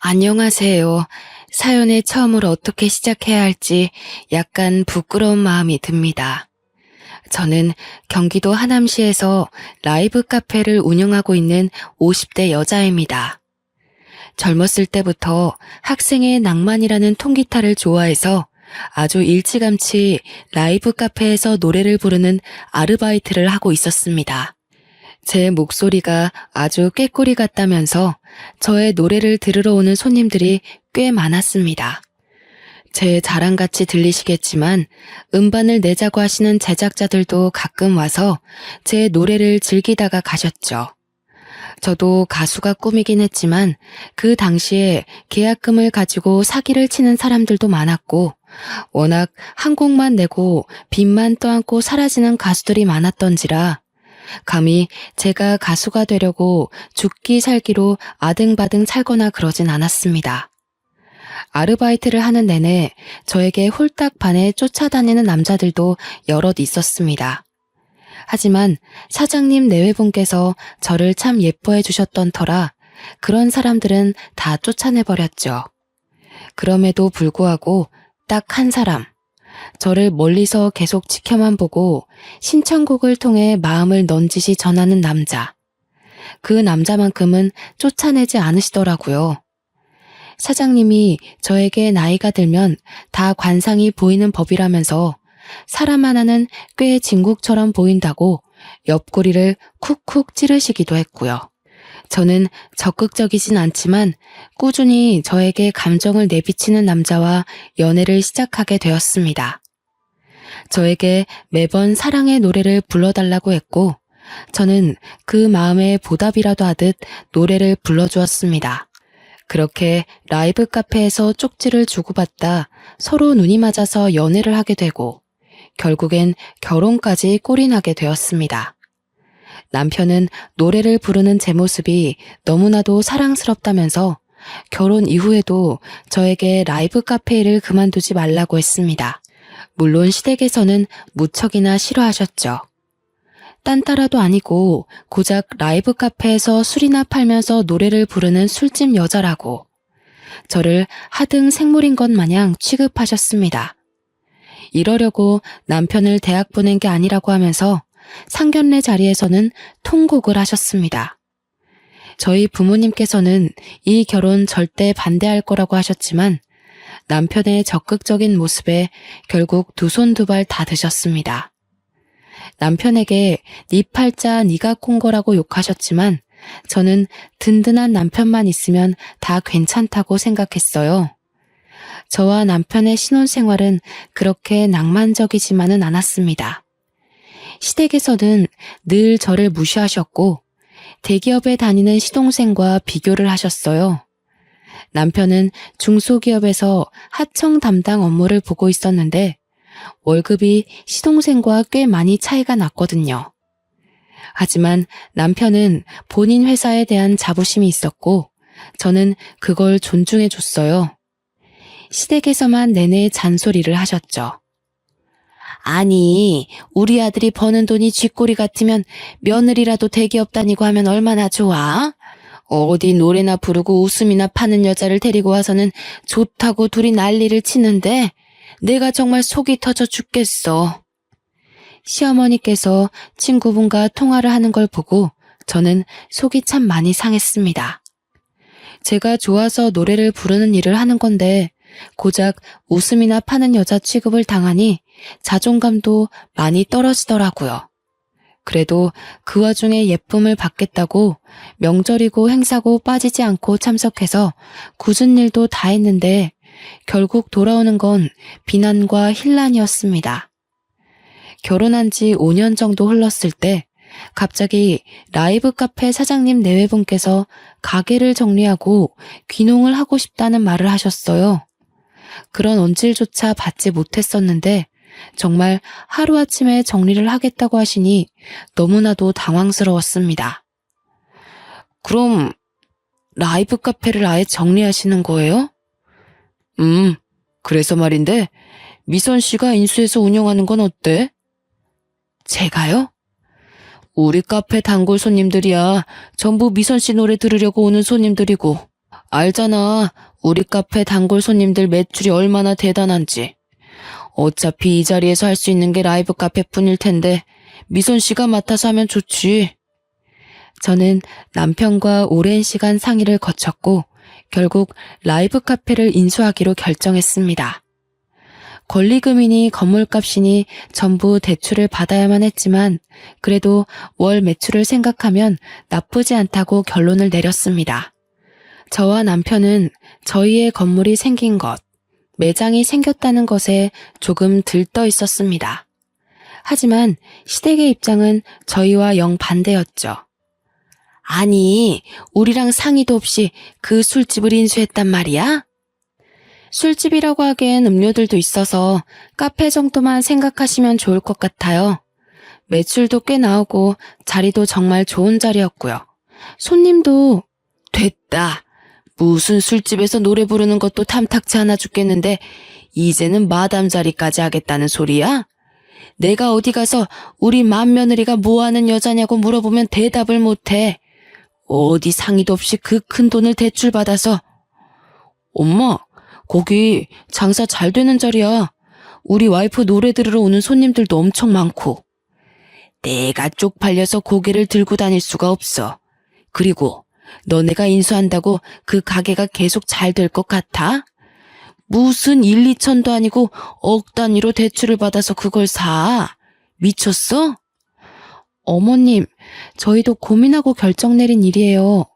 안녕하세요. 사연의 처음을 어떻게 시작해야 할지 약간 부끄러운 마음이 듭니다. 저는 경기도 하남시에서 라이브 카페를 운영하고 있는 50대 여자입니다. 젊었을 때부터 학생의 낭만이라는 통기타를 좋아해서 아주 일찌감치 라이브 카페에서 노래를 부르는 아르바이트를 하고 있었습니다. 제 목소리가 아주 꾀꼬리 같다면서 저의 노래를 들으러 오는 손님들이 꽤 많았습니다. 제 자랑같이 들리시겠지만 음반을 내자고 하시는 제작자들도 가끔 와서 제 노래를 즐기다가 가셨죠. 저도 가수가 꿈이긴 했지만 그 당시에 계약금을 가지고 사기를 치는 사람들도 많았고 워낙 한 곡만 내고 빚만 떠안고 사라지는 가수들이 많았던지라 감히 제가 가수가 되려고 죽기 살기로 아등바등 살거나 그러진 않았습니다. 아르바이트를 하는 내내 저에게 홀딱 반해 쫓아다니는 남자들도 여럿 있었습니다. 하지만 사장님 내외분께서 저를 참 예뻐해 주셨던 터라 그런 사람들은 다 쫓아내버렸죠. 그럼에도 불구하고 딱 한 사람, 저를 멀리서 계속 지켜만 보고 신청곡을 통해 마음을 넌지시 전하는 남자. 그 남자만큼은 쫓아내지 않으시더라고요. 사장님이 저에게 나이가 들면 다 관상이 보이는 법이라면서 사람 하나는 꽤 진국처럼 보인다고 옆구리를 쿡쿡 찌르시기도 했고요. 저는 적극적이진 않지만 꾸준히 저에게 감정을 내비치는 남자와 연애를 시작하게 되었습니다. 저에게 매번 사랑의 노래를 불러달라고 했고 저는 그 마음에 보답이라도 하듯 노래를 불러주었습니다. 그렇게 라이브 카페에서 쪽지를 주고받다 서로 눈이 맞아서 연애를 하게 되고 결국엔 결혼까지 꼴이나게 되었습니다. 남편은 노래를 부르는 제 모습이 너무나도 사랑스럽다면서 결혼 이후에도 저에게 라이브 카페 일을 그만두지 말라고 했습니다. 물론 시댁에서는 무척이나 싫어하셨죠. 딴따라도 아니고 고작 라이브 카페에서 술이나 팔면서 노래를 부르는 술집 여자라고 저를 하등 생물인 것 마냥 취급하셨습니다. 이러려고 남편을 대학 보낸 게 아니라고 하면서 상견례 자리에서는 통곡을 하셨습니다. 저희 부모님께서는 이 결혼 절대 반대할 거라고 하셨지만 남편의 적극적인 모습에 결국 두 손 두 발 다 드셨습니다. 남편에게 네 팔자 네가 꼰 거라고 욕하셨지만 저는 든든한 남편만 있으면 다 괜찮다고 생각했어요. 저와 남편의 신혼생활은 그렇게 낭만적이지만은 않았습니다. 시댁에서는 늘 저를 무시하셨고 대기업에 다니는 시동생과 비교를 하셨어요. 남편은 중소기업에서 하청 담당 업무를 보고 있었는데 월급이 시동생과 꽤 많이 차이가 났거든요. 하지만 남편은 본인 회사에 대한 자부심이 있었고 저는 그걸 존중해 줬어요. 시댁에서만 내내 잔소리를 하셨죠. 아니, 우리 아들이 버는 돈이 쥐꼬리 같으면 며느리라도 대기업 다니고 하면 얼마나 좋아? 어디 노래나 부르고 웃음이나 파는 여자를 데리고 와서는 좋다고 둘이 난리를 치는데 내가 정말 속이 터져 죽겠어. 시어머니께서 친구분과 통화를 하는 걸 보고 저는 속이 참 많이 상했습니다. 제가 좋아서 노래를 부르는 일을 하는 건데 고작 웃음이나 파는 여자 취급을 당하니 자존감도 많이 떨어지더라고요. 그래도 그 와중에 예쁨을 받겠다고 명절이고 행사고 빠지지 않고 참석해서 굳은 일도 다 했는데 결국 돌아오는 건 비난과 힐난이었습니다. 결혼한 지 5년 정도 흘렀을 때 갑자기 라이브 카페 사장님 내외분께서 가게를 정리하고 귀농을 하고 싶다는 말을 하셨어요. 그런 언질조차 받지 못했었는데 정말 하루아침에 정리를 하겠다고 하시니 너무나도 당황스러웠습니다. 그럼 라이브 카페를 아예 정리하시는 거예요? 그래서 말인데 미선 씨가 인수해서 운영하는 건 어때? 제가요? 우리 카페 단골 손님들이야 전부 미선 씨 노래 들으려고 오는 손님들이고 알잖아. 우리 카페 단골 손님들 매출이 얼마나 대단한지. 어차피 이 자리에서 할 수 있는 게 라이브 카페뿐일 텐데 미선 씨가 맡아서 하면 좋지. 저는 남편과 오랜 시간 상의를 거쳤고 결국 라이브 카페를 인수하기로 결정했습니다. 권리금이니 건물값이니 전부 대출을 받아야만 했지만 그래도 월 매출을 생각하면 나쁘지 않다고 결론을 내렸습니다. 저와 남편은 저희의 건물이 생긴 것, 매장이 생겼다는 것에 조금 들떠 있었습니다. 하지만 시댁의 입장은 저희와 영 반대였죠. 아니, 우리랑 상의도 없이 그 술집을 인수했단 말이야? 술집이라고 하기엔 음료들도 있어서 카페 정도만 생각하시면 좋을 것 같아요. 매출도 꽤 나오고 자리도 정말 좋은 자리였고요. 손님도 됐다. 무슨 술집에서 노래 부르는 것도 탐탁치 않아 죽겠는데 이제는 마담 자리까지 하겠다는 소리야? 내가 어디 가서 우리 맏며느리가 뭐하는 여자냐고 물어보면 대답을 못해. 어디 상의도 없이 그 큰 돈을 대출받아서. 엄마, 거기 장사 잘 되는 자리야. 우리 와이프 노래 들으러 오는 손님들도 엄청 많고. 내가 쪽팔려서 고개를 들고 다닐 수가 없어. 그리고 너네가 인수한다고 그 가게가 계속 잘 될 것 같아? 무슨 1, 2천도 아니고 억 단위로 대출을 받아서 그걸 사. 미쳤어? 어머님, 저희도 고민하고 결정 내린 일이에요.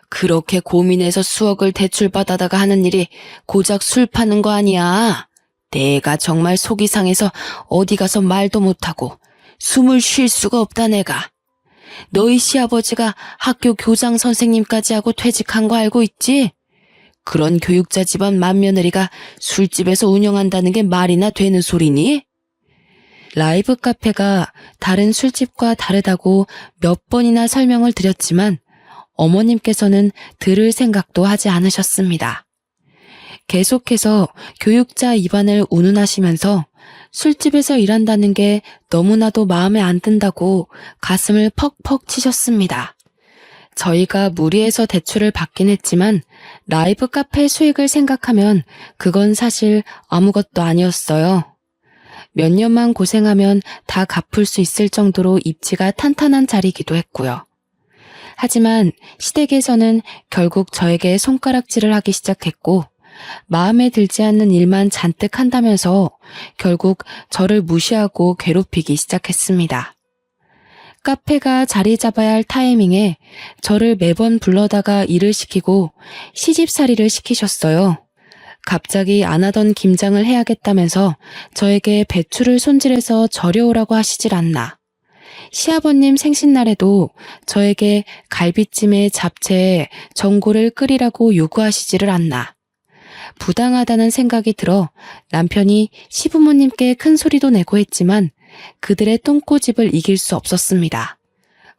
그렇게 고민해서 수억을 대출받아다가 하는 일이 고작 술 파는 거 아니야. 내가 정말 속이 상해서 어디 가서 말도 못하고 숨을 쉴 수가 없다 내가. 너희 시아버지가 학교 교장 선생님까지 하고 퇴직한 거 알고 있지? 그런 교육자 집안 맏며느리가 술집에서 운영한다는 게 말이나 되는 소리니? 라이브 카페가 다른 술집과 다르다고 몇 번이나 설명을 드렸지만 어머님께서는 들을 생각도 하지 않으셨습니다. 계속해서 교육자 입안을 운운하시면서 술집에서 일한다는 게 너무나도 마음에 안 든다고 가슴을 퍽퍽 치셨습니다. 저희가 무리해서 대출을 받긴 했지만 라이브 카페 수익을 생각하면 그건 사실 아무것도 아니었어요. 몇 년만 고생하면 다 갚을 수 있을 정도로 입지가 탄탄한 자리이기도 했고요. 하지만 시댁에서는 결국 저에게 손가락질을 하기 시작했고 마음에 들지 않는 일만 잔뜩 한다면서 결국 저를 무시하고 괴롭히기 시작했습니다. 카페가 자리 잡아야 할 타이밍에 저를 매번 불러다가 일을 시키고 시집살이를 시키셨어요. 갑자기 안 하던 김장을 해야겠다면서 저에게 배추를 손질해서 절여오라고 하시질 않나. 시아버님 생신날에도 저에게 갈비찜에 잡채에 전골을 끓이라고 요구하시지를 않나. 부당하다는 생각이 들어 남편이 시부모님께 큰 소리도 내고 했지만 그들의 똥꼬집을 이길 수 없었습니다.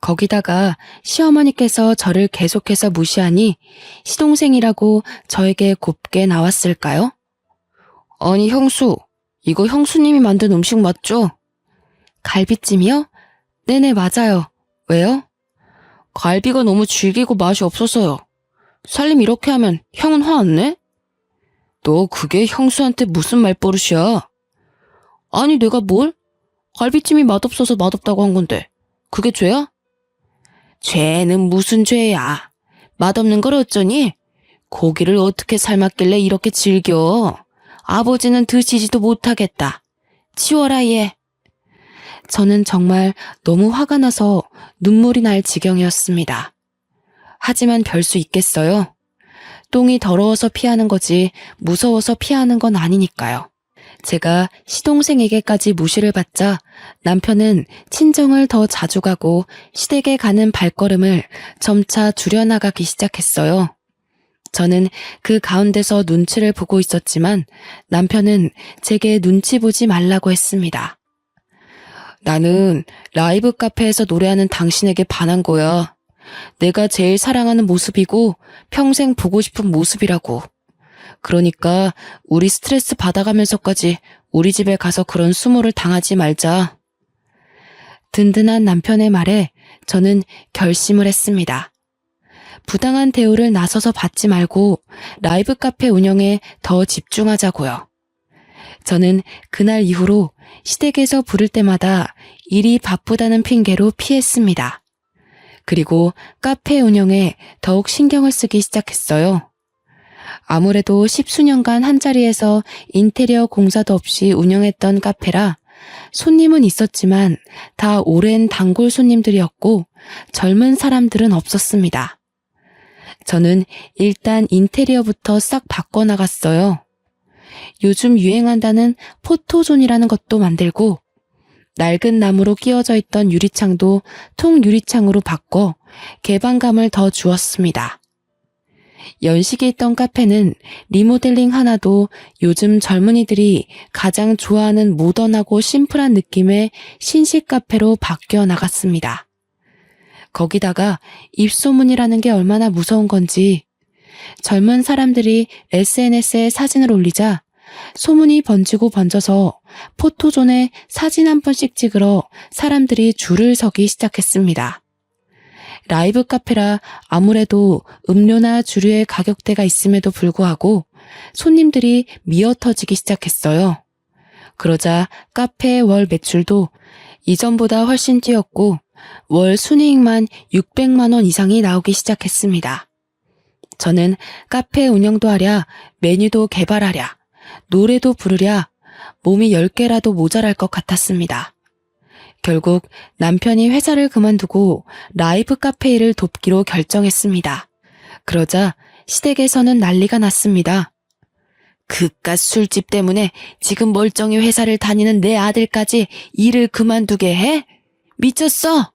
거기다가 시어머니께서 저를 계속해서 무시하니 시동생이라고 저에게 곱게 나왔을까요? 아니 형수, 이거 형수님이 만든 음식 맞죠? 갈비찜이요? 네네 맞아요. 왜요? 갈비가 너무 질기고 맛이 없어서요. 살림 이렇게 하면 형은 화 안 내? 너 그게 형수한테 무슨 말버릇이야? 아니 내가 뭘? 갈비찜이 맛없어서 맛없다고 한 건데 그게 죄야? 죄는 무슨 죄야. 맛없는 걸 어쩌니? 고기를 어떻게 삶았길래 이렇게 질겨? 아버지는 드시지도 못하겠다. 치워라 얘. 저는 정말 너무 화가 나서 눈물이 날 지경이었습니다. 하지만 별 수 있겠어요? 똥이 더러워서 피하는 거지 무서워서 피하는 건 아니니까요. 제가 시동생에게까지 무시를 받자 남편은 친정을 더 자주 가고 시댁에 가는 발걸음을 점차 줄여나가기 시작했어요. 저는 그 가운데서 눈치를 보고 있었지만 남편은 제게 눈치 보지 말라고 했습니다. 나는 라이브 카페에서 노래하는 당신에게 반한 거야. 내가 제일 사랑하는 모습이고 평생 보고 싶은 모습이라고. 그러니까 우리 스트레스 받아가면서까지 우리 집에 가서 그런 수모를 당하지 말자. 든든한 남편의 말에 저는 결심을 했습니다. 부당한 대우를 나서서 받지 말고 라이브 카페 운영에 더 집중하자고요. 저는 그날 이후로 시댁에서 부를 때마다 일이 바쁘다는 핑계로 피했습니다. 그리고 카페 운영에 더욱 신경을 쓰기 시작했어요. 아무래도 10수년간 한자리에서 인테리어 공사도 없이 운영했던 카페라 손님은 있었지만 다 오랜 단골 손님들이었고 젊은 사람들은 없었습니다. 저는 일단 인테리어부터 싹 바꿔나갔어요. 요즘 유행한다는 포토존이라는 것도 만들고 낡은 나무로 끼워져 있던 유리창도 통유리창으로 바꿔 개방감을 더 주었습니다. 연식이 있던 카페는 리모델링 하나도 요즘 젊은이들이 가장 좋아하는 모던하고 심플한 느낌의 신식 카페로 바뀌어 나갔습니다. 거기다가 입소문이라는 게 얼마나 무서운 건지 젊은 사람들이 SNS에 사진을 올리자 소문이 번지고 번져서 포토존에 사진 한 번씩 찍으러 사람들이 줄을 서기 시작했습니다. 라이브 카페라 아무래도 음료나 주류의 가격대가 있음에도 불구하고 손님들이 미어터지기 시작했어요. 그러자 카페의 월 매출도 이전보다 훨씬 뛰었고 월 순이익만 600만 원 이상이 나오기 시작했습니다. 저는 카페 운영도 하랴, 메뉴도 개발하랴, 노래도 부르랴, 몸이 10개라도 모자랄 것 같았습니다. 결국 남편이 회사를 그만두고 라이브 카페 일을 돕기로 결정했습니다. 그러자 시댁에서는 난리가 났습니다. 그깟 술집 때문에 지금 멀쩡히 회사를 다니는 내 아들까지 일을 그만두게 해? 미쳤어!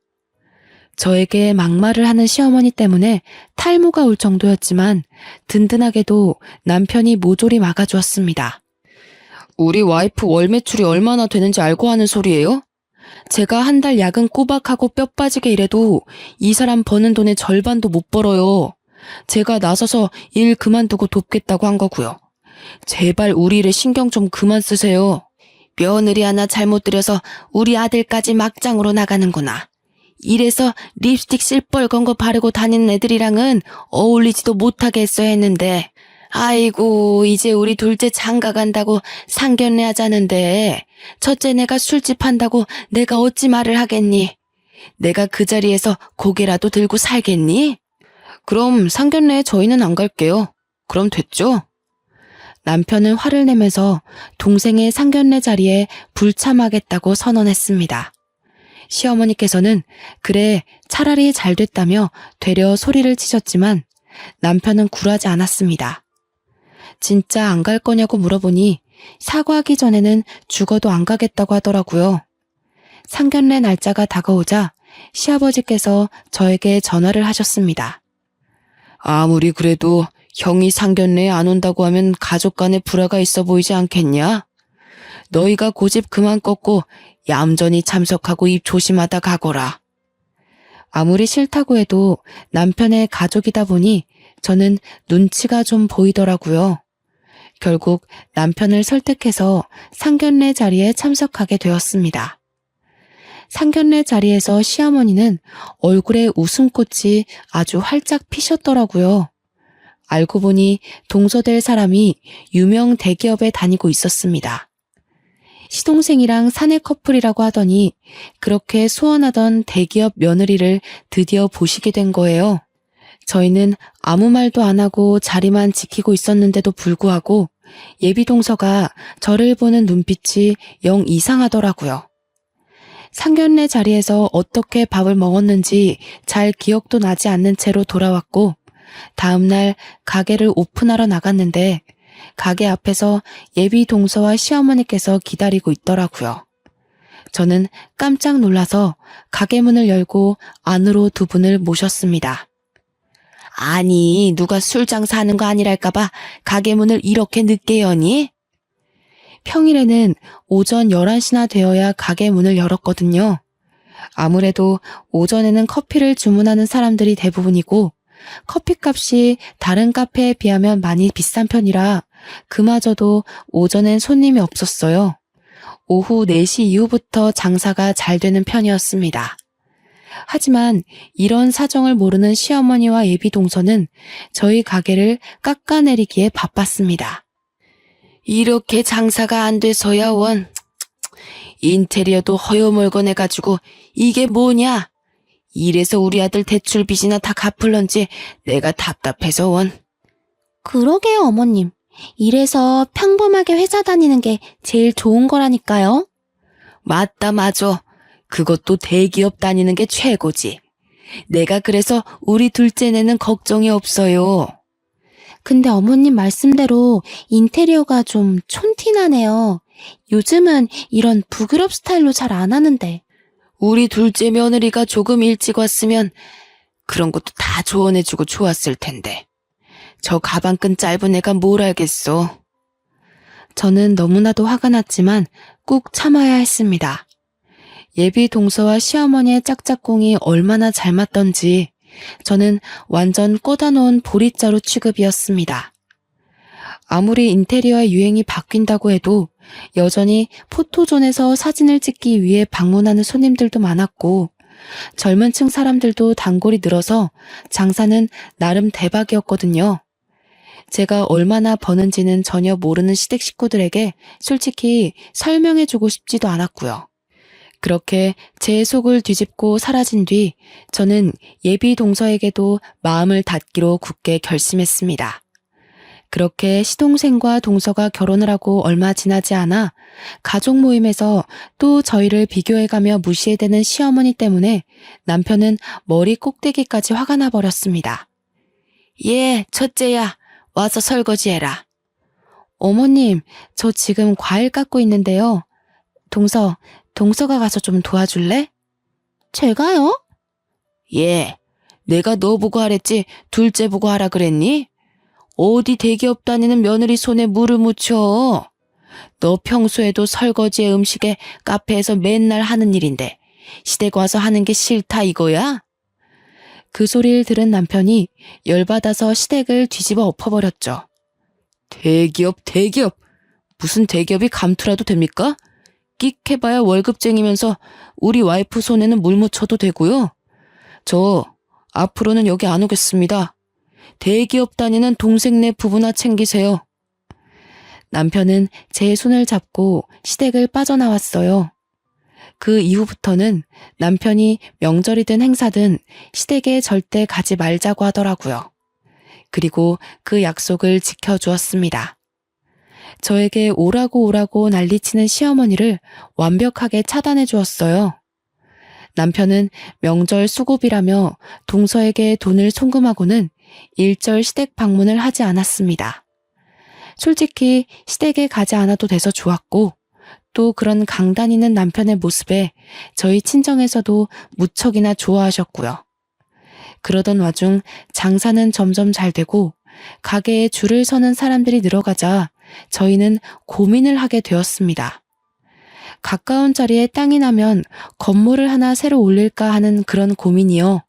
저에게 막말을 하는 시어머니 때문에 탈모가 올 정도였지만 든든하게도 남편이 모조리 막아주었습니다. 우리 와이프 월 매출이 얼마나 되는지 알고 하는 소리예요? 제가 한 달 야근 꼬박하고 뼈 빠지게 일해도 이 사람 버는 돈의 절반도 못 벌어요. 제가 나서서 일 그만두고 돕겠다고 한 거고요. 제발 우리 일에 신경 좀 그만 쓰세요. 며느리 하나 잘못 들여서 우리 아들까지 막장으로 나가는구나. 이래서 립스틱 실뻘건 거 바르고 다니는 애들이랑은 어울리지도 못하게 했어야 했는데 아이고 이제 우리 둘째 장가 간다고 상견례 하자는데 첫째 내가 술집 한다고 내가 어찌 말을 하겠니? 내가 그 자리에서 고개라도 들고 살겠니? 그럼 상견례에 저희는 안 갈게요. 그럼 됐죠? 남편은 화를 내면서 동생의 상견례 자리에 불참하겠다고 선언했습니다. 시어머니께서는 그래 차라리 잘 됐다며 되려 소리를 치셨지만 남편은 굴하지 않았습니다. 진짜 안 갈 거냐고 물어보니 사과하기 전에는 죽어도 안 가겠다고 하더라고요. 상견례 날짜가 다가오자 시아버지께서 저에게 전화를 하셨습니다. 아무리 그래도 형이 상견례에 안 온다고 하면 가족 간에 불화가 있어 보이지 않겠냐? 너희가 고집 그만 꺾고 얌전히 참석하고 입 조심하다 가거라. 아무리 싫다고 해도 남편의 가족이다 보니 저는 눈치가 좀 보이더라고요. 결국 남편을 설득해서 상견례 자리에 참석하게 되었습니다. 상견례 자리에서 시어머니는 얼굴에 웃음꽃이 아주 활짝 피셨더라고요. 알고 보니 동서될 사람이 유명 대기업에 다니고 있었습니다. 시동생이랑 사내 커플이라고 하더니 그렇게 소원하던 대기업 며느리를 드디어 보시게 된 거예요. 저희는 아무 말도 안 하고 자리만 지키고 있었는데도 불구하고 예비 동서가 저를 보는 눈빛이 영 이상하더라고요. 상견례 자리에서 어떻게 밥을 먹었는지 잘 기억도 나지 않는 채로 돌아왔고 다음날 가게를 오픈하러 나갔는데 가게 앞에서 예비 동서와 시어머니께서 기다리고 있더라고요. 저는 깜짝 놀라서 가게 문을 열고 안으로 두 분을 모셨습니다. 아니, 누가 술 장사하는 거 아니랄까봐 가게 문을 이렇게 늦게 여니? 평일에는 오전 11시나 되어야 가게 문을 열었거든요. 아무래도 오전에는 커피를 주문하는 사람들이 대부분이고 커피값이 다른 카페에 비하면 많이 비싼 편이라 그마저도 오전엔 손님이 없었어요. 오후 4시 이후부터 장사가 잘 되는 편이었습니다. 하지만 이런 사정을 모르는 시어머니와 예비 동서는 저희 가게를 깎아내리기에 바빴습니다. 이렇게 장사가 안 돼서야 원. 인테리어도 허여멀건해가지고 이게 뭐냐? 이래서 우리 아들 대출 빚이나 다 갚을런지 내가 답답해서 원. 그러게요, 어머님. 이래서 평범하게 회사 다니는 게 제일 좋은 거라니까요. 맞다, 맞아. 그것도 대기업 다니는 게 최고지. 내가 그래서 우리 둘째네는 걱정이 없어요. 근데 어머님 말씀대로 인테리어가 좀 촌티나네요. 요즘은 이런 북유럽 스타일로 잘 안 하는데. 우리 둘째 며느리가 조금 일찍 왔으면 그런 것도 다 조언해주고 좋았을 텐데. 저 가방끈 짧은 애가 뭘 알겠어. 저는 너무나도 화가 났지만 꾹 참아야 했습니다. 예비 동서와 시어머니의 짝짝꿍이 얼마나 잘 맞던지 저는 완전 꽂아놓은 보리자루 취급이었습니다. 아무리 인테리어의 유행이 바뀐다고 해도 여전히 포토존에서 사진을 찍기 위해 방문하는 손님들도 많았고 젊은 층 사람들도 단골이 늘어서 장사는 나름 대박이었거든요. 제가 얼마나 버는지는 전혀 모르는 시댁 식구들에게 솔직히 설명해주고 싶지도 않았고요. 그렇게 제 속을 뒤집고 사라진 뒤 저는 예비 동서에게도 마음을 닫기로 굳게 결심했습니다. 그렇게 시동생과 동서가 결혼을 하고 얼마 지나지 않아 가족 모임에서 또 저희를 비교해가며 무시해대는 시어머니 때문에 남편은 머리 꼭대기까지 화가 나버렸습니다. 예, 첫째야, 와서 설거지해라. 어머님, 저 지금 과일 깎고 있는데요. 동서가 가서 좀 도와줄래? 제가요? 예, 내가 너 보고 하랬지 둘째 보고 하라 그랬니? 어디 대기업 다니는 며느리 손에 물을 묻혀. 너 평소에도 설거지에 음식에 카페에서 맨날 하는 일인데 시댁 와서 하는 게 싫다 이거야? 그 소리를 들은 남편이 열받아서 시댁을 뒤집어 엎어버렸죠. 대기업. 무슨 대기업이 감투라도 됩니까? 끽해봐야 월급쟁이면서 우리 와이프 손에는 물 묻혀도 되고요. 저 앞으로는 여기 안 오겠습니다. 대기업 다니는 동생네 부부나 챙기세요. 남편은 제 손을 잡고 시댁을 빠져나왔어요. 그 이후부터는 남편이 명절이든 행사든 시댁에 절대 가지 말자고 하더라고요. 그리고 그 약속을 지켜주었습니다. 저에게 오라고 난리치는 시어머니를 완벽하게 차단해 주었어요. 남편은 명절 수고비라며 동서에게 돈을 송금하고는 일절 시댁 방문을 하지 않았습니다. 솔직히 시댁에 가지 않아도 돼서 좋았고 또 그런 강단 있는 남편의 모습에 저희 친정에서도 무척이나 좋아하셨고요. 그러던 와중 장사는 점점 잘 되고 가게에 줄을 서는 사람들이 늘어가자 저희는 고민을 하게 되었습니다. 가까운 자리에 땅이 나면 건물을 하나 새로 올릴까 하는 그런 고민이요.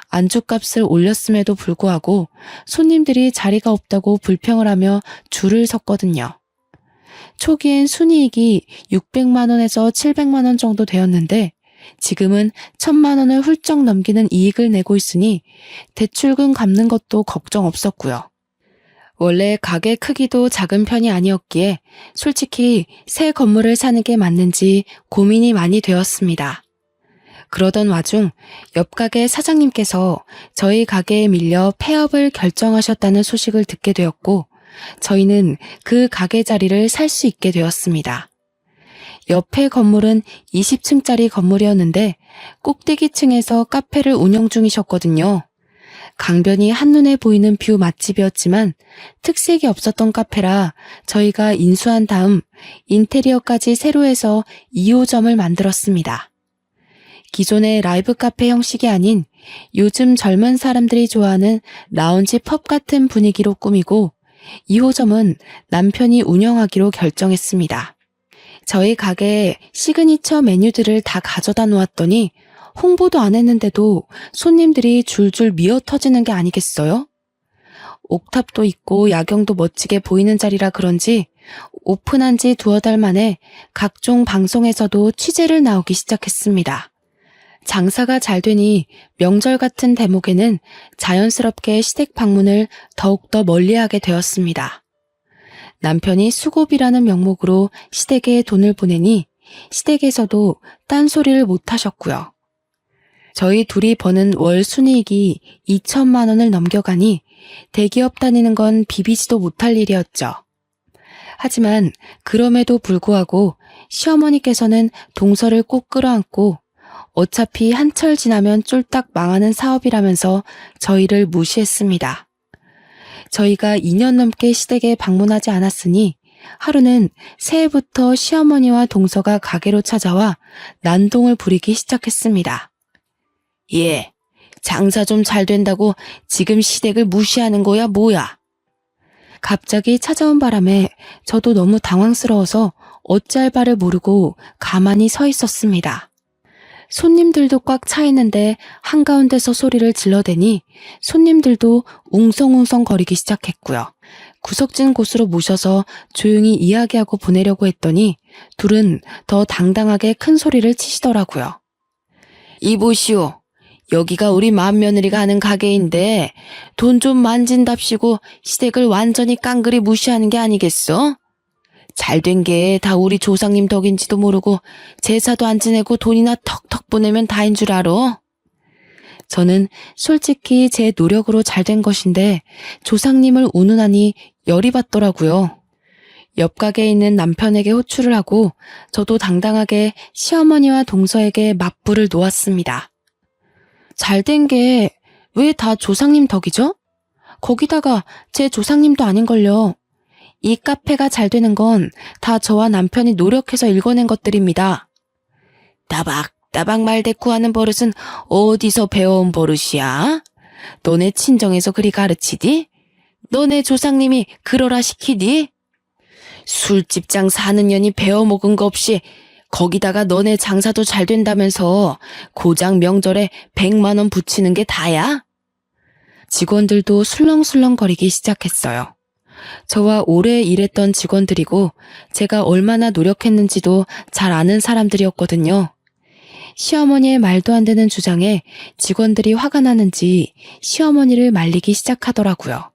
안주값을 올렸음에도 불구하고 손님들이 자리가 없다고 불평을 하며 줄을 섰거든요. 초기엔 순이익이 600만 원에서 700만 원 정도 되었는데 지금은 1000만 원을 훌쩍 넘기는 이익을 내고 있으니 대출금 갚는 것도 걱정 없었고요. 원래 가게 크기도 작은 편이 아니었기에 솔직히 새 건물을 사는 게 맞는지 고민이 많이 되었습니다. 그러던 와중 옆 가게 사장님께서 저희 가게에 밀려 폐업을 결정하셨다는 소식을 듣게 되었고 저희는 그 가게 자리를 살 수 있게 되었습니다. 옆에 건물은 20층짜리 건물이었는데 꼭대기층에서 카페를 운영 중이셨거든요. 강변이 한눈에 보이는 뷰 맛집이었지만 특색이 없었던 카페라 저희가 인수한 다음 인테리어까지 새로 해서 2호점을 만들었습니다. 기존의 라이브 카페 형식이 아닌 요즘 젊은 사람들이 좋아하는 라운지 펍 같은 분위기로 꾸미고 2호점은 남편이 운영하기로 결정했습니다. 저희 가게에 시그니처 메뉴들을 다 가져다 놓았더니 홍보도 안 했는데도 손님들이 줄줄 미어 터지는 게 아니겠어요? 옥탑도 있고 야경도 멋지게 보이는 자리라 그런지 오픈한 지 2-3달 만에 각종 방송에서도 취재를 나오기 시작했습니다. 장사가 잘 되니 명절 같은 대목에는 자연스럽게 시댁 방문을 더욱더 멀리하게 되었습니다. 남편이 수고비라는 명목으로 시댁에 돈을 보내니 시댁에서도 딴소리를 못 하셨고요. 저희 둘이 버는 월 순이익이 2천만 원을 넘겨가니 대기업 다니는 건 비비지도 못할 일이었죠. 하지만 그럼에도 불구하고 시어머니께서는 동서를 꼭 끌어안고 어차피 한철 지나면 쫄딱 망하는 사업이라면서 저희를 무시했습니다. 저희가 2년 넘게 시댁에 방문하지 않았으니 하루는 새해부터 시어머니와 동서가 가게로 찾아와 난동을 부리기 시작했습니다. 예, 장사 좀 잘 된다고 지금 시댁을 무시하는 거야 뭐야? 갑자기 찾아온 바람에 저도 너무 당황스러워서 어찌할 바를 모르고 가만히 서 있었습니다. 손님들도 꽉 차 있는데 한가운데서 소리를 질러대니 손님들도 웅성웅성 거리기 시작했고요. 구석진 곳으로 모셔서 조용히 이야기하고 보내려고 했더니 둘은 더 당당하게 큰 소리를 치시더라고요. 이보시오. 여기가 우리 맏며느리가 하는 가게인데 돈 좀 만진답시고 시댁을 완전히 깡그리 무시하는 게 아니겠어? 잘된 게 다 우리 조상님 덕인지도 모르고 제사도 안 지내고 돈이나 턱턱 보내면 다인 줄 알아? 저는 솔직히 제 노력으로 잘된 것인데 조상님을 운운하니 열이 받더라고요. 옆 가게에 있는 남편에게 호출을 하고 저도 당당하게 시어머니와 동서에게 맞불을 놓았습니다. 잘된 게 왜 다 조상님 덕이죠? 거기다가 제 조상님도 아닌걸요. 이 카페가 잘 되는 건 다 저와 남편이 노력해서 일궈낸 것들입니다. 따박따박 말대꾸하는 버릇은 어디서 배워온 버릇이야? 너네 친정에서 그리 가르치디? 너네 조상님이 그러라 시키디? 술집 장사하는 년이 배워먹은 거 없이 거기다가 너네 장사도 잘 된다면서 고작 명절에 100만 원 붙이는 게 다야? 직원들도 술렁술렁거리기 시작했어요. 저와 오래 일했던 직원들이고 제가 얼마나 노력했는지도 잘 아는 사람들이었거든요. 시어머니의 말도 안 되는 주장에 직원들이 화가 나는지 시어머니를 말리기 시작하더라고요.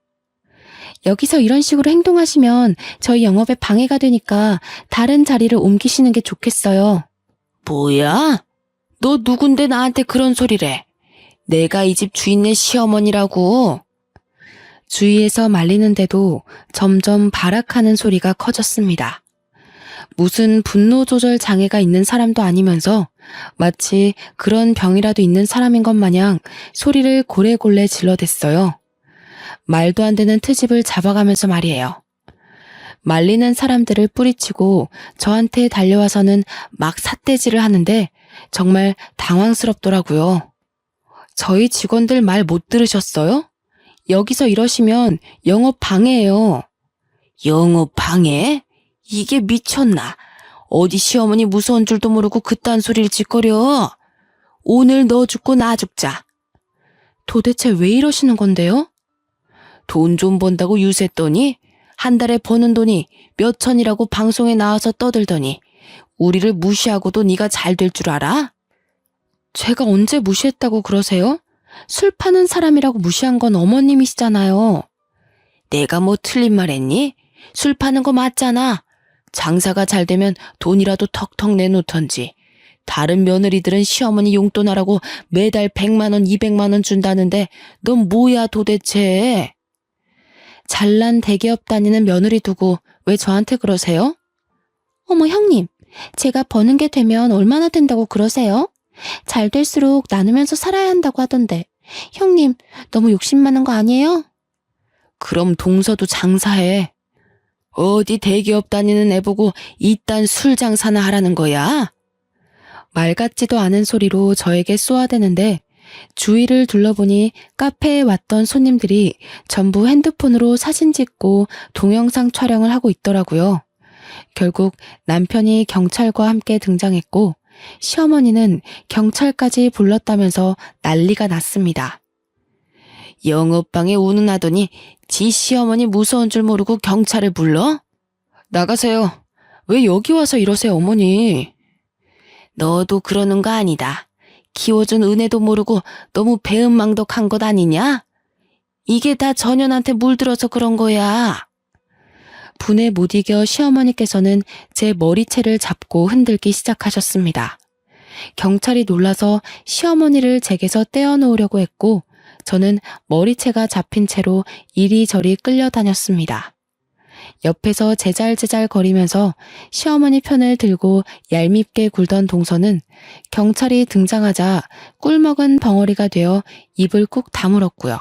여기서 이런 식으로 행동하시면 저희 영업에 방해가 되니까 다른 자리를 옮기시는 게 좋겠어요. 뭐야? 너 누군데 나한테 그런 소리래? 내가 이 집 주인네 시어머니라고. 주위에서 말리는데도 점점 발악하는 소리가 커졌습니다. 무슨 분노 조절 장애가 있는 사람도 아니면서 마치 그런 병이라도 있는 사람인 것 마냥 소리를 고래골래 질러댔어요. 말도 안 되는 트집을 잡아가면서 말이에요. 말리는 사람들을 뿌리치고 저한테 달려와서는 막 삿대질을 하는데 정말 당황스럽더라고요. 저희 직원들 말 못 들으셨어요? 여기서 이러시면 영업 방해예요. 영업 방해? 이게 미쳤나? 어디 시어머니 무서운 줄도 모르고 그딴 소리를 짓거려. 오늘 너 죽고 나 죽자. 도대체 왜 이러시는 건데요? 돈 좀 번다고 유세했더니 한 달에 버는 돈이 몇 천이라고 방송에 나와서 떠들더니 우리를 무시하고도 네가 잘 될 줄 알아? 제가 언제 무시했다고 그러세요? 술 파는 사람이라고 무시한 건 어머님이시잖아요. 내가 뭐 틀린 말 했니? 술 파는 거 맞잖아. 장사가 잘 되면 돈이라도 턱턱 내놓던지. 다른 며느리들은 시어머니 용돈하라고 매달 100만 원, 200만 원 준다는데 넌 뭐야 도대체? 잘난 대기업 다니는 며느리 두고 왜 저한테 그러세요? 어머 형님, 제가 버는 게 되면 얼마나 된다고 그러세요? 잘 될수록 나누면서 살아야 한다고 하던데 형님 너무 욕심 많은 거 아니에요? 그럼 동서도 장사해. 어디 대기업 다니는 애 보고 이딴 술 장사나 하라는 거야? 말 같지도 않은 소리로 저에게 쏘아대는데 주위를 둘러보니 카페에 왔던 손님들이 전부 핸드폰으로 사진 찍고 동영상 촬영을 하고 있더라고요. 결국 남편이 경찰과 함께 등장했고 시어머니는 경찰까지 불렀다면서 난리가 났습니다. 영업방에 운운하더니 지 시어머니 무서운 줄 모르고 경찰을 불러? 나가세요. 왜 여기 와서 이러세요 어머니? 너도 그러는 거 아니다. 키워준 은혜도 모르고 너무 배은망덕한 것 아니냐? 이게 다 전현한테 물들어서 그런 거야. 분에 못 이겨 시어머니께서는 제 머리채를 잡고 흔들기 시작하셨습니다. 경찰이 놀라서 시어머니를 제게서 떼어놓으려고 했고 저는 머리채가 잡힌 채로 이리저리 끌려다녔습니다. 옆에서 제잘제잘 거리면서 시어머니 편을 들고 얄밉게 굴던 동서는 경찰이 등장하자 꿀먹은 벙어리가 되어 입을 꾹 다물었고요.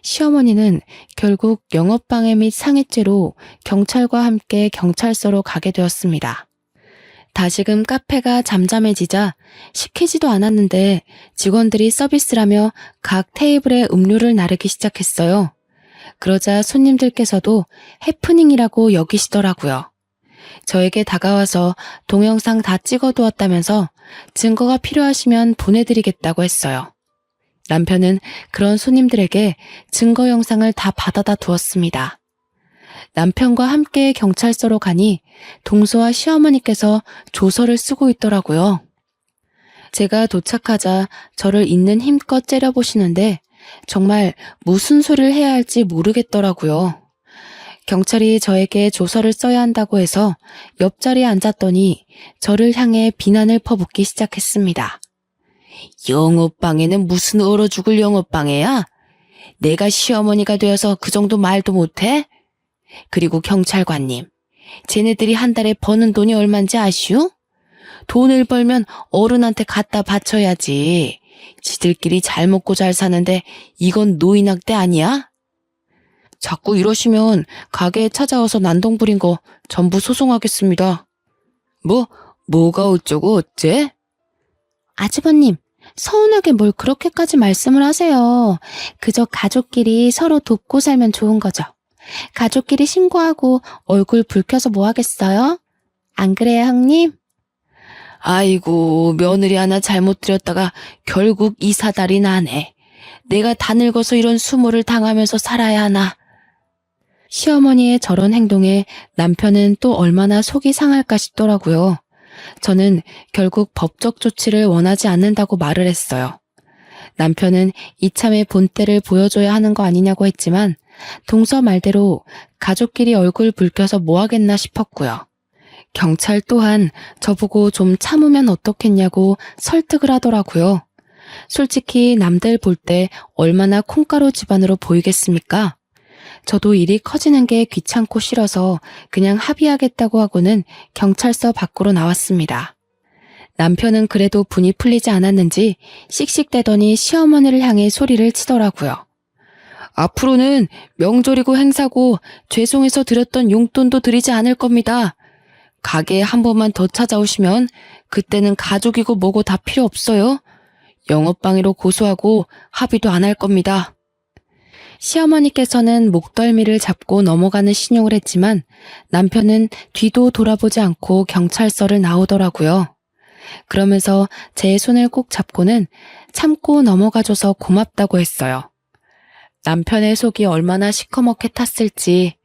시어머니는 결국 영업방해 및 상해죄로 경찰과 함께 경찰서로 가게 되었습니다. 다시금 카페가 잠잠해지자 시키지도 않았는데 직원들이 서비스라며 각 테이블에 음료를 나르기 시작했어요. 그러자 손님들께서도 해프닝이라고 여기시더라고요. 저에게 다가와서 동영상 다 찍어두었다면서 증거가 필요하시면 보내드리겠다고 했어요. 남편은 그런 손님들에게 증거 영상을 다 받아다 두었습니다. 남편과 함께 경찰서로 가니 동서와 시어머니께서 조서를 쓰고 있더라고요. 제가 도착하자 저를 있는 힘껏 째려보시는데 정말 무슨 소리를 해야 할지 모르겠더라고요. 경찰이 저에게 조서를 써야 한다고 해서 옆자리에 앉았더니 저를 향해 비난을 퍼붓기 시작했습니다. 영업방해는 무슨 얼어 죽을 영업방해야? 내가 시어머니가 되어서 그 정도 말도 못해? 그리고 경찰관님, 쟤네들이 한 달에 버는 돈이 얼만지 아시오? 돈을 벌면 어른한테 갖다 바쳐야지. 지들끼리 잘 먹고 잘 사는데 이건 노인학대 아니야? 자꾸 이러시면 가게에 찾아와서 난동 부린 거 전부 소송하겠습니다. 뭐가 어쩌고 어째? 아주버님, 서운하게 뭘 그렇게까지 말씀을 하세요. 그저 가족끼리 서로 돕고 살면 좋은 거죠. 가족끼리 신고하고 얼굴 붉혀서 뭐 하겠어요? 안 그래요, 형님? 아이고, 며느리 하나 잘못 들였다가 결국 이 사달이 나네. 내가 다 늙어서 이런 수모를 당하면서 살아야 하나. 시어머니의 저런 행동에 남편은 또 얼마나 속이 상할까 싶더라고요. 저는 결국 법적 조치를 원하지 않는다고 말을 했어요. 남편은 이참에 본때를 보여줘야 하는 거 아니냐고 했지만 동서 말대로 가족끼리 얼굴 붉혀서 뭐 하겠나 싶었고요. 경찰 또한 저보고 좀 참으면 어떻겠냐고 설득을 하더라고요. 솔직히 남들 볼 때 얼마나 콩가루 집안으로 보이겠습니까? 저도 일이 커지는 게 귀찮고 싫어서 그냥 합의하겠다고 하고는 경찰서 밖으로 나왔습니다. 남편은 그래도 분이 풀리지 않았는지 씩씩대더니 시어머니를 향해 소리를 치더라고요. 앞으로는 명절이고 행사고 죄송해서 드렸던 용돈도 드리지 않을 겁니다. 가게에 한 번만 더 찾아오시면 그때는 가족이고 뭐고 다 필요 없어요. 영업방해로 고소하고 합의도 안 할 겁니다. 시어머니께서는 목덜미를 잡고 넘어가는 신용을 했지만 남편은 뒤도 돌아보지 않고 경찰서를 나오더라고요. 그러면서 제 손을 꼭 잡고는 참고 넘어가줘서 고맙다고 했어요. 남편의 속이 얼마나 시커멓게 탔을지.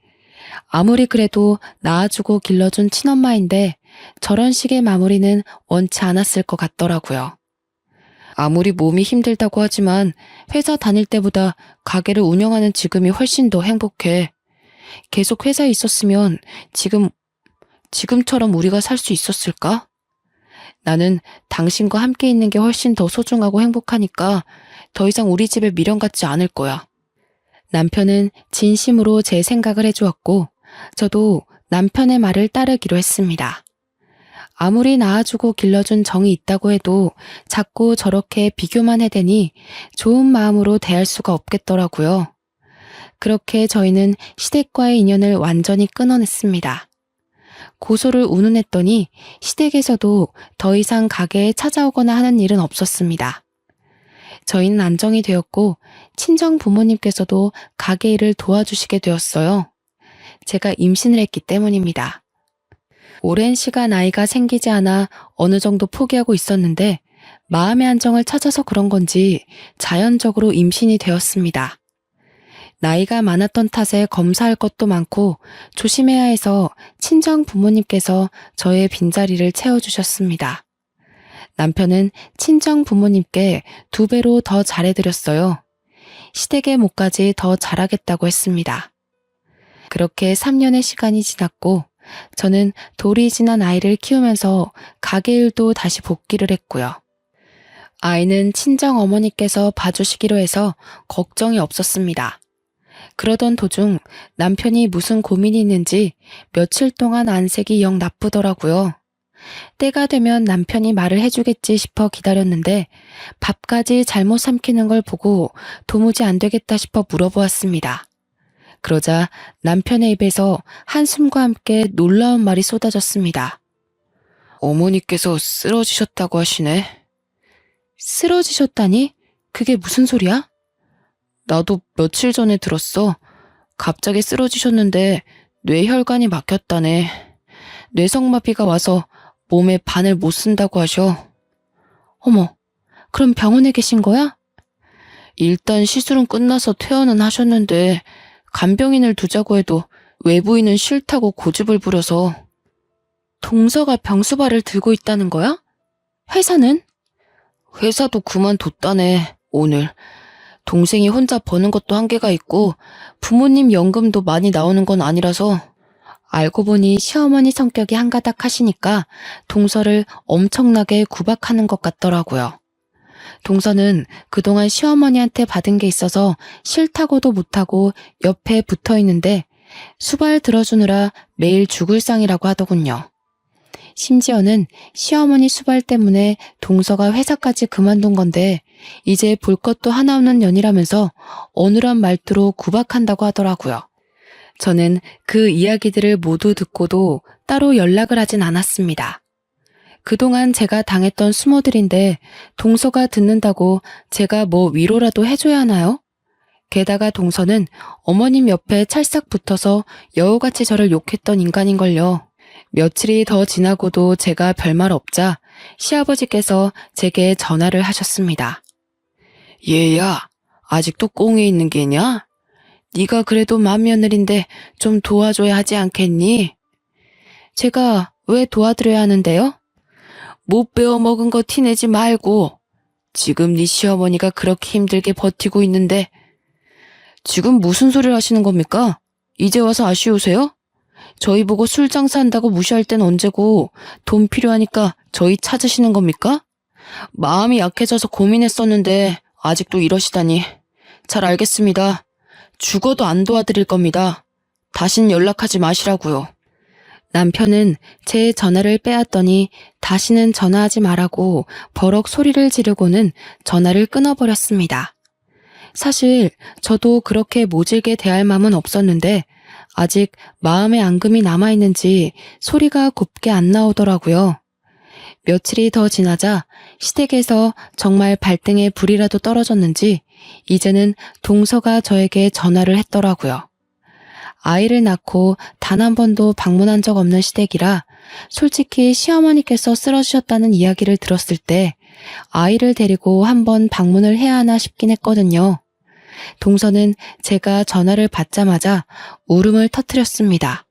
아무리 그래도 낳아주고 길러준 친엄마인데 저런 식의 마무리는 원치 않았을 것 같더라고요. 아무리 몸이 힘들다고 하지만 회사 다닐 때보다 가게를 운영하는 지금이 훨씬 더 행복해. 계속 회사에 있었으면 지금처럼 우리가 살 수 있었을까? 나는 당신과 함께 있는 게 훨씬 더 소중하고 행복하니까 더 이상 우리 집에 미련 갖지 않을 거야. 남편은 진심으로 제 생각을 해주었고 저도 남편의 말을 따르기로 했습니다. 아무리 낳아주고 길러준 정이 있다고 해도 자꾸 저렇게 비교만 해대니 좋은 마음으로 대할 수가 없겠더라고요. 그렇게 저희는 시댁과의 인연을 완전히 끊어냈습니다. 고소를 운운했더니 시댁에서도 더 이상 가게에 찾아오거나 하는 일은 없었습니다. 저희는 안정이 되었고 친정 부모님께서도 가게 일을 도와주시게 되었어요. 제가 임신을 했기 때문입니다. 오랜 시간 아이가 생기지 않아 어느 정도 포기하고 있었는데 마음의 안정을 찾아서 그런 건지 자연적으로 임신이 되었습니다. 나이가 많았던 탓에 검사할 것도 많고 조심해야 해서 친정 부모님께서 저의 빈자리를 채워주셨습니다. 남편은 친정 부모님께 2배로 더 잘해드렸어요. 시댁의 몫까지 더 잘하겠다고 했습니다. 그렇게 3년의 시간이 지났고 저는 돌이 지난 아이를 키우면서 가게 일도 다시 복귀를 했고요. 아이는 친정 어머니께서 봐주시기로 해서 걱정이 없었습니다. 그러던 도중 남편이 무슨 고민이 있는지 며칠 동안 안색이 영 나쁘더라고요. 때가 되면 남편이 말을 해주겠지 싶어 기다렸는데 밥까지 잘못 삼키는 걸 보고 도무지 안 되겠다 싶어 물어보았습니다. 그러자 남편의 입에서 한숨과 함께 놀라운 말이 쏟아졌습니다. 어머니께서 쓰러지셨다고 하시네. 쓰러지셨다니? 그게 무슨 소리야? 나도 며칠 전에 들었어. 갑자기 쓰러지셨는데 뇌혈관이 막혔다네. 뇌성마비가 와서 몸에 반을 못 쓴다고 하셔. 어머, 그럼 병원에 계신 거야? 일단 시술은 끝나서 퇴원은 하셨는데 간병인을 두자고 해도 외부인은 싫다고 고집을 부려서. 동서가 병수발을 들고 있다는 거야? 회사는? 회사도 그만뒀다네, 오늘. 동생이 혼자 버는 것도 한계가 있고 부모님 연금도 많이 나오는 건 아니라서. 알고 보니 시어머니 성격이 한가닥 하시니까 동서를 엄청나게 구박하는 것 같더라고요. 동서는 그동안 시어머니한테 받은 게 있어서 싫다고도 못하고 옆에 붙어 있는데 수발 들어주느라 매일 죽을 상이라고 하더군요. 심지어는 시어머니 수발 때문에 동서가 회사까지 그만둔 건데 이제 볼 것도 하나 없는 년이라면서 어눌한 말투로 구박한다고 하더라고요. 저는 그 이야기들을 모두 듣고도 따로 연락을 하진 않았습니다. 그동안 제가 당했던 수모들인데 동서가 듣는다고 제가 뭐 위로라도 해줘야 하나요? 게다가 동서는 어머님 옆에 찰싹 붙어서 여우같이 저를 욕했던 인간인걸요. 며칠이 더 지나고도 제가 별말 없자 시아버지께서 제게 전화를 하셨습니다. 얘야, 아직도 꽁에 있는 게냐? 네가 그래도 맏며느린데 좀 도와줘야 하지 않겠니? 제가 왜 도와드려야 하는데요? 못 배워 먹은 거 티내지 말고. 지금 네 시어머니가 그렇게 힘들게 버티고 있는데. 지금 무슨 소리를 하시는 겁니까? 이제 와서 아쉬우세요? 저희 보고 술 장사한다고 무시할 땐 언제고 돈 필요하니까 저희 찾으시는 겁니까? 마음이 약해져서 고민했었는데 아직도 이러시다니. 잘 알겠습니다. 죽어도 안 도와드릴 겁니다. 다신 연락하지 마시라고요. 남편은 제 전화를 빼앗더니 다시는 전화하지 말라고 버럭 소리를 지르고는 전화를 끊어버렸습니다. 사실 저도 그렇게 모질게 대할 마음은 없었는데 아직 마음의 앙금이 남아있는지 소리가 곱게 안 나오더라고요. 며칠이 더 지나자 시댁에서 정말 발등에 불이라도 떨어졌는지 이제는 동서가 저에게 전화를 했더라고요. 아이를 낳고 단 한 번도 방문한 적 없는 시댁이라 솔직히 시어머니께서 쓰러지셨다는 이야기를 들었을 때 아이를 데리고 한번 방문을 해야 하나 싶긴 했거든요. 동서는 제가 전화를 받자마자 울음을 터뜨렸습니다.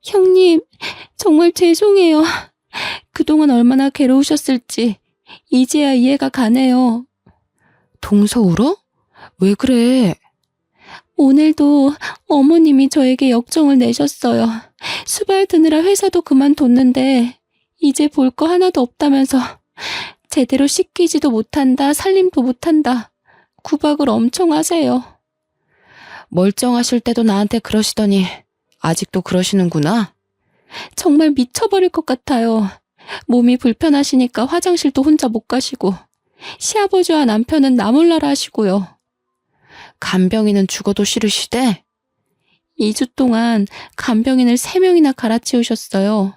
형님, 정말 죄송해요. 그동안 얼마나 괴로우셨을지 이제야 이해가 가네요. 동서 울어? 왜 그래? 오늘도 어머님이 저에게 역정을 내셨어요. 수발 드느라 회사도 그만뒀는데 이제 볼 거 하나도 없다면서 제대로 씻기지도 못한다, 살림도 못한다. 구박을 엄청 하세요. 멀쩡하실 때도 나한테 그러시더니 아직도 그러시는구나. 정말 미쳐버릴 것 같아요. 몸이 불편하시니까 화장실도 혼자 못 가시고 시아버지와 남편은 나 몰라라 하시고요. 간병인은 죽어도 싫으시대? 2주 동안 간병인을 3명이나 갈아치우셨어요.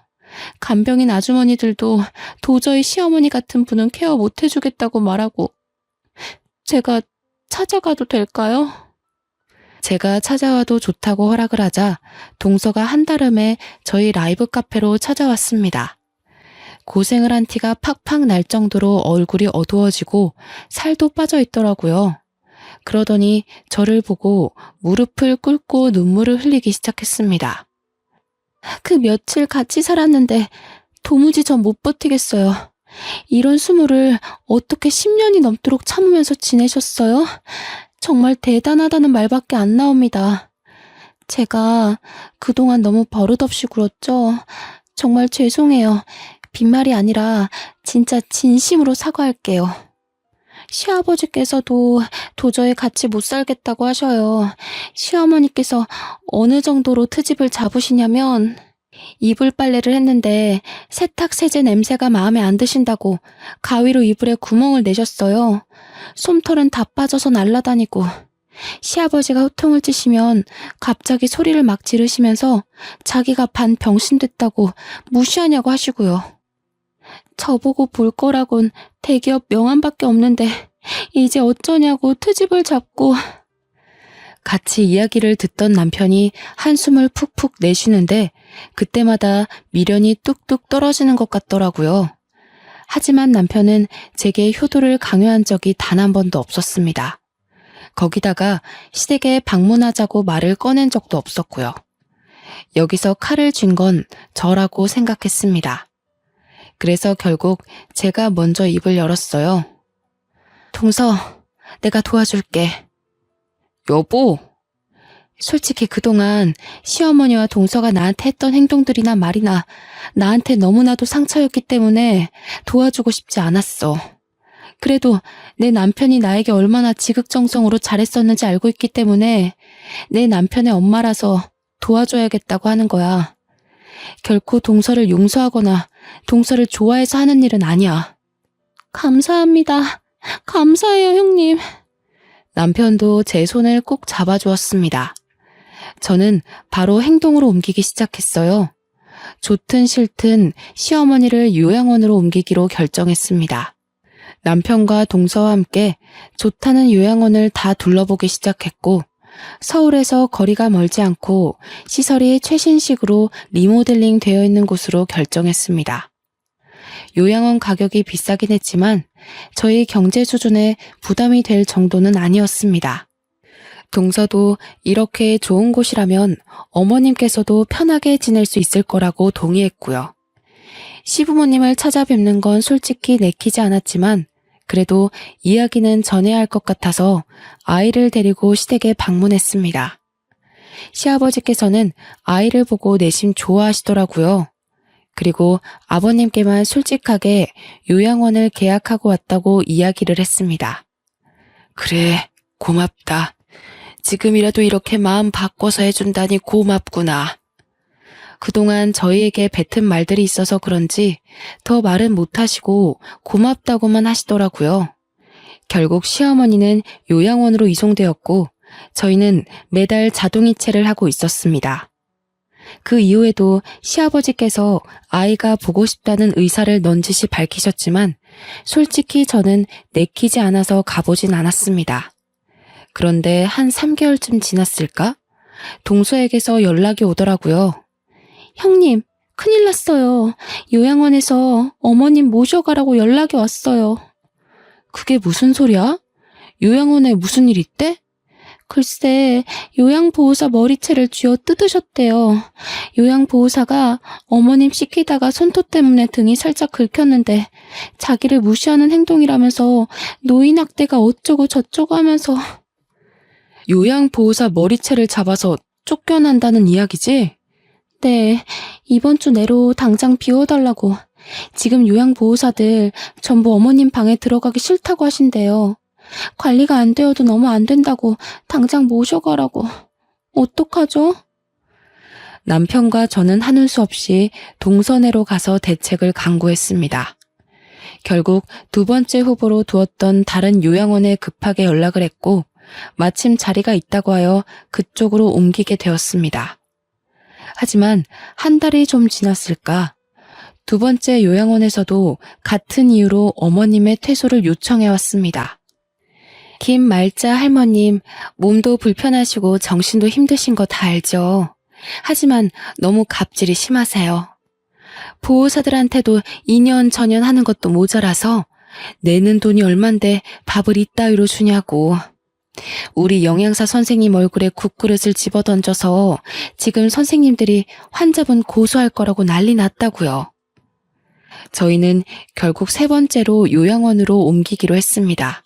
간병인 아주머니들도 도저히 시어머니 같은 분은 케어 못 해주겠다고 말하고. 제가 찾아가도 될까요? 제가 찾아와도 좋다고 허락을 하자 동서가 한달음에 저희 라이브 카페로 찾아왔습니다. 고생을 한 티가 팍팍 날 정도로 얼굴이 어두워지고 살도 빠져 있더라고요. 그러더니 저를 보고 무릎을 꿇고 눈물을 흘리기 시작했습니다. 그 며칠 같이 살았는데 도무지 전 못 버티겠어요. 이런 수모를 어떻게 10년이 넘도록 참으면서 지내셨어요? 정말 대단하다는 말밖에 안 나옵니다. 제가 그동안 너무 버릇없이 굴었죠. 정말 죄송해요. 빈말이 아니라 진짜 진심으로 사과할게요. 시아버지께서도 도저히 같이 못 살겠다고 하셔요. 시어머니께서 어느 정도로 트집을 잡으시냐면 이불 빨래를 했는데 세탁 세제 냄새가 마음에 안 드신다고 가위로 이불에 구멍을 내셨어요. 솜털은 다 빠져서 날아다니고 시아버지가 호통을 치시면 갑자기 소리를 막 지르시면서 자기가 반 병신 됐다고 무시하냐고 하시고요. 저보고 볼 거라곤 대기업 명함밖에 없는데 이제 어쩌냐고 트집을 잡고. 같이 이야기를 듣던 남편이 한숨을 푹푹 내쉬는데 그때마다 미련이 뚝뚝 떨어지는 것 같더라고요. 하지만 남편은 제게 효도를 강요한 적이 단 한 번도 없었습니다. 거기다가 시댁에 방문하자고 말을 꺼낸 적도 없었고요. 여기서 칼을 쥔 건 저라고 생각했습니다. 그래서 결국 제가 먼저 입을 열었어요. 동서, 내가 도와줄게. 여보! 솔직히 그동안 시어머니와 동서가 나한테 했던 행동들이나 말이나 나한테 너무나도 상처였기 때문에 도와주고 싶지 않았어. 그래도 내 남편이 나에게 얼마나 지극정성으로 잘했었는지 알고 있기 때문에 내 남편의 엄마라서 도와줘야겠다고 하는 거야. 결코 동서를 용서하거나 동서를 좋아해서 하는 일은 아니야. 감사합니다. 감사해요, 형님. 남편도 제 손을 꼭 잡아주었습니다. 저는 바로 행동으로 옮기기 시작했어요. 좋든 싫든 시어머니를 요양원으로 옮기기로 결정했습니다. 남편과 동서와 함께 좋다는 요양원을 다 둘러보기 시작했고 서울에서 거리가 멀지 않고 시설이 최신식으로 리모델링 되어 있는 곳으로 결정했습니다. 요양원 가격이 비싸긴 했지만 저희 경제 수준에 부담이 될 정도는 아니었습니다. 동서도 이렇게 좋은 곳이라면 어머님께서도 편하게 지낼 수 있을 거라고 동의했고요. 시부모님을 찾아뵙는 건 솔직히 내키지 않았지만 그래도 이야기는 전해야 할 것 같아서 아이를 데리고 시댁에 방문했습니다. 시아버지께서는 아이를 보고 내심 좋아하시더라고요. 그리고 아버님께만 솔직하게 요양원을 계약하고 왔다고 이야기를 했습니다. 그래, 고맙다. 지금이라도 이렇게 마음 바꿔서 해준다니 고맙구나. 그동안 저희에게 뱉은 말들이 있어서 그런지 더 말은 못하시고 고맙다고만 하시더라고요. 결국 시어머니는 요양원으로 이송되었고 저희는 매달 자동이체를 하고 있었습니다. 그 이후에도 시아버지께서 아이가 보고 싶다는 의사를 넌지시 밝히셨지만 솔직히 저는 내키지 않아서 가보진 않았습니다. 그런데 한 3개월쯤 지났을까? 동서에게서 연락이 오더라고요. 형님, 큰일 났어요. 요양원에서 어머님 모셔가라고 연락이 왔어요. 그게 무슨 소리야? 요양원에 무슨 일 있대? 글쎄, 요양보호사 머리채를 쥐어 뜯으셨대요. 요양보호사가 어머님 씻기다가 손톱 때문에 등이 살짝 긁혔는데 자기를 무시하는 행동이라면서 노인학대가 어쩌고 저쩌고 하면서. 요양보호사 머리채를 잡아서 쫓겨난다는 이야기지? 네, 이번 주 내로 당장 비워달라고. 지금 요양보호사들 전부 어머님 방에 들어가기 싫다고 하신대요. 관리가 안 되어도 너무 안 된다고 당장 모셔가라고. 어떡하죠? 남편과 저는 하는 수 없이 동선회로 가서 대책을 강구했습니다. 결국 두 번째 후보로 두었던 다른 요양원에 급하게 연락을 했고 마침 자리가 있다고 하여 그쪽으로 옮기게 되었습니다. 하지만 한 달이 좀 지났을까? 두 번째 요양원에서도 같은 이유로 어머님의 퇴소를 요청해왔습니다. 김말자 할머님, 몸도 불편하시고 정신도 힘드신 거 다 알죠. 하지만 너무 갑질이 심하세요. 보호사들한테도 2년 전년 하는 것도 모자라서 내는 돈이 얼만데 밥을 이따위로 주냐고. 우리 영양사 선생님 얼굴에 국그릇을 집어던져서 지금 선생님들이 환자분 고소할 거라고 난리 났다고요. 저희는 결국 세 번째로 요양원으로 옮기기로 했습니다.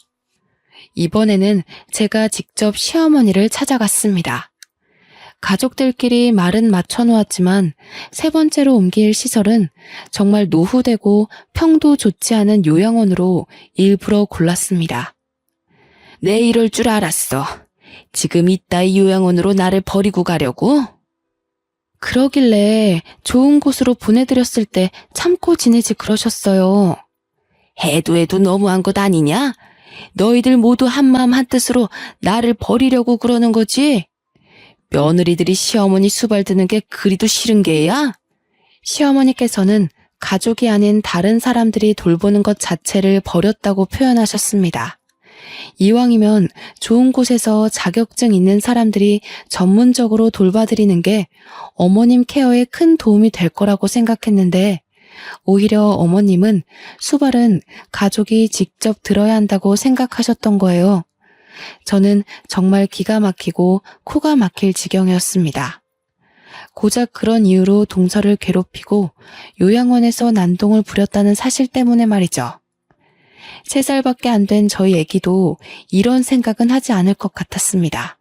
이번에는 제가 직접 시어머니를 찾아갔습니다. 가족들끼리 말은 맞춰놓았지만 세 번째로 옮길 시설은 정말 노후되고 평도 좋지 않은 요양원으로 일부러 골랐습니다. 내 이럴 줄 알았어. 지금 이따위 요양원으로 나를 버리고 가려고? 그러길래 좋은 곳으로 보내드렸을 때 참고 지내지 그러셨어요. 해도 너무한 것 아니냐? 너희들 모두 한마음 한뜻으로 나를 버리려고 그러는 거지? 며느리들이 시어머니 수발 드는 게 그리도 싫은 게야? 시어머니께서는 가족이 아닌 다른 사람들이 돌보는 것 자체를 버렸다고 표현하셨습니다. 이왕이면 좋은 곳에서 자격증 있는 사람들이 전문적으로 돌봐드리는 게 어머님 케어에 큰 도움이 될 거라고 생각했는데 오히려 어머님은 수발은 가족이 직접 들어야 한다고 생각하셨던 거예요. 저는 정말 기가 막히고 코가 막힐 지경이었습니다. 고작 그런 이유로 동서를 괴롭히고 요양원에서 난동을 부렸다는 사실 때문에 말이죠. 3살밖에 안 된 저희 애기도 이런 생각은 하지 않을 것 같았습니다.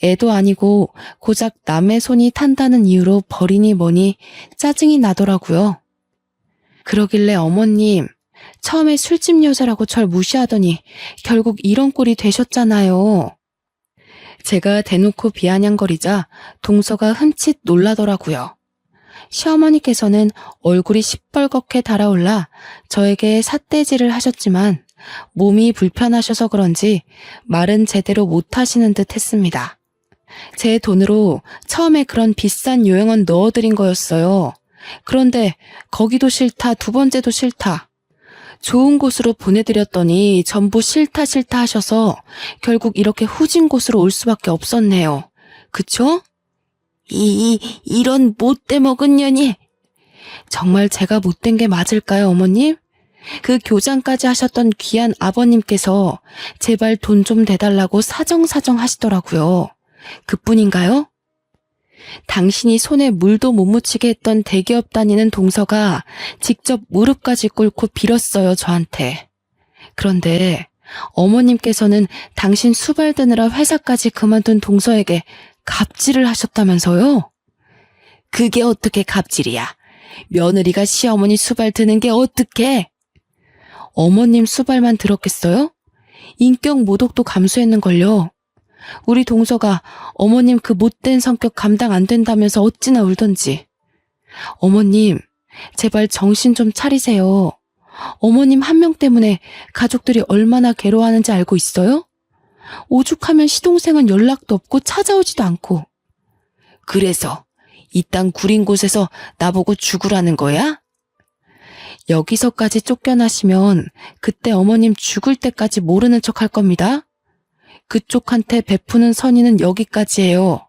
애도 아니고 고작 남의 손이 탄다는 이유로 버리니 뭐니 짜증이 나더라고요. 그러길래 어머님, 처음에 술집 여자라고 절 무시하더니 결국 이런 꼴이 되셨잖아요. 제가 대놓고 비아냥거리자 동서가 흠칫 놀라더라고요. 시어머니께서는 얼굴이 시뻘겋게 달아올라 저에게 삿대질을 하셨지만 몸이 불편하셔서 그런지 말은 제대로 못하시는 듯 했습니다. 제 돈으로 처음에 그런 비싼 요양원 넣어드린 거였어요. 그런데 거기도 싫다, 두 번째도 싫다. 좋은 곳으로 보내드렸더니 전부 싫다 하셔서 결국 이렇게 후진 곳으로 올 수밖에 없었네요. 그쵸? 이런 못돼 먹은 년이. 정말 제가 못된 게 맞을까요, 어머님? 그 교장까지 하셨던 귀한 아버님께서 제발 돈 좀 대달라고 사정사정 하시더라고요. 그뿐인가요? 당신이 손에 물도 못 묻히게 했던 대기업 다니는 동서가 직접 무릎까지 꿇고 빌었어요, 저한테. 그런데 어머님께서는 당신 수발 드느라 회사까지 그만둔 동서에게 갑질을 하셨다면서요? 그게 어떻게 갑질이야? 며느리가 시어머니 수발 드는 게 어떻게? 어머님 수발만 들었겠어요? 인격 모독도 감수했는걸요. 우리 동서가 어머님 그 못된 성격 감당 안 된다면서 어찌나 울던지. 어머님, 제발 정신 좀 차리세요. 어머님 한 명 때문에 가족들이 얼마나 괴로워하는지 알고 있어요? 오죽하면 시동생은 연락도 없고 찾아오지도 않고. 그래서 이 땅 구린 곳에서 나보고 죽으라는 거야? 여기서까지 쫓겨나시면 그때 어머님 죽을 때까지 모르는 척 할 겁니다. 그쪽한테 베푸는 선의는 여기까지예요.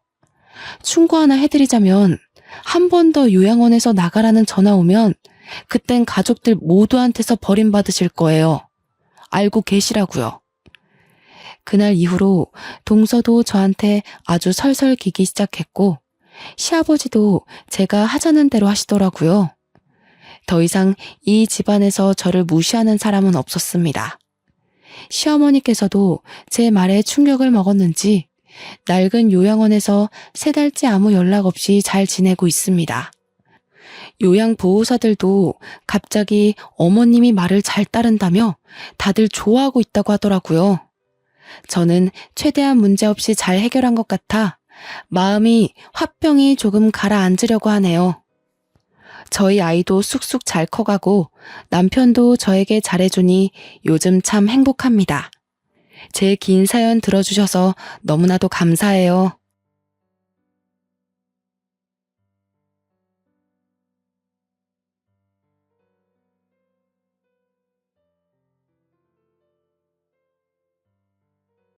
충고 하나 해드리자면 한 번 더 요양원에서 나가라는 전화 오면 그땐 가족들 모두한테서 버림받으실 거예요. 알고 계시라고요. 그날 이후로 동서도 저한테 아주 설설 기기 시작했고 시아버지도 제가 하자는 대로 하시더라고요. 더 이상 이 집안에서 저를 무시하는 사람은 없었습니다. 시어머니께서도 제 말에 충격을 먹었는지 낡은 요양원에서 3달째 아무 연락 없이 잘 지내고 있습니다. 요양보호사들도 갑자기 어머님이 말을 잘 따른다며 다들 좋아하고 있다고 하더라고요. 저는 최대한 문제없이 잘 해결한 것 같아 마음이 화병이 조금 가라앉으려고 하네요. 저희 아이도 쑥쑥 잘 커가고 남편도 저에게 잘해주니 요즘 참 행복합니다. 제 긴 사연 들어주셔서 너무나도 감사해요.